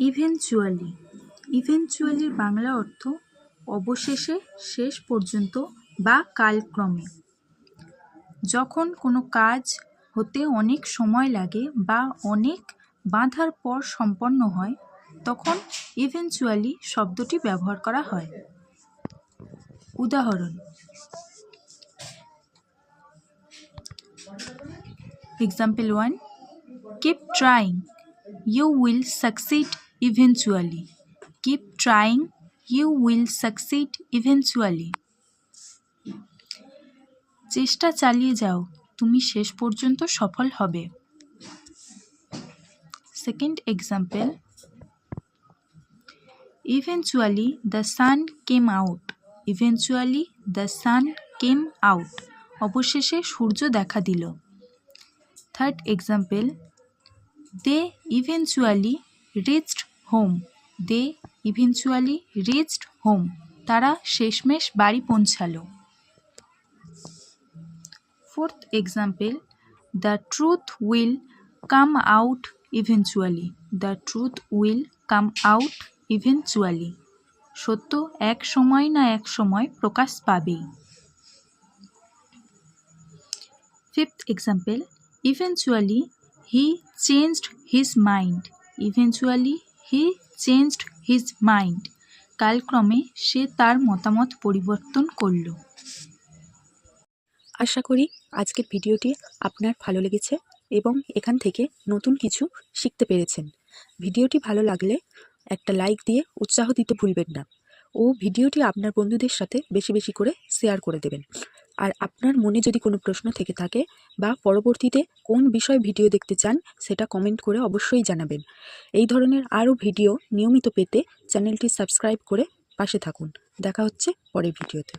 Eventually. ইভেনচুয়ালির Bangla অর্থ অবশেষে, শেষ পর্যন্ত বা কালক্রমে। যখন কোনো কাজ হতে অনেক সময় লাগে বা অনেক বাধার পর সম্পন্ন হয়, তখন ইভেনচুয়ালি শব্দটি ব্যবহার করা হয়। উদাহরণ: Example 1. Keep trying, you will succeed eventually. Keep trying, you will succeed eventually. চেষ্টা চালিয়ে যাও, তুমি শেষ পর্যন্ত সফল হবে। Second example. Eventually the sun came out. Eventually the sun came out. অবশেষে সূর্য দেখা দিল। Third example. They eventually reached home. They eventually reached home. তারা শেষমেশ বাড়ি পৌঁছালো। Fourth example. The truth will come out eventually. The truth will come out eventually. সত্য এক সময় না এক সময় প্রকাশ পাবেই। Fifth example. Eventually he changed his mind. Eventually he changed his mind. কালক্রমে সে তার মতামত পরিবর্তন করল। আশা করি আজকের ভিডিওটি আপনার ভালো লেগেছে এবং এখান থেকে নতুন কিছু শিখতে পেরেছেন। ভিডিওটি ভালো লাগলে একটা লাইক দিয়ে উৎসাহ দিতে ভুলবেন না ও ভিডিওটি আপনার বন্ধুদের সাথে বেশি বেশি করে শেয়ার করে দেবেন। আর আপনার মনে যদি কোনো প্রশ্ন থেকে থাকে বা পরবর্তীতে কোন বিষয় ভিডিও দেখতে চান সেটা কমেন্ট করে অবশ্যই জানাবেন। এই ধরনের আরও ভিডিও নিয়মিত পেতে চ্যানেলটি সাবস্ক্রাইব করে পাশে থাকুন। দেখা হচ্ছে পরের ভিডিওতে।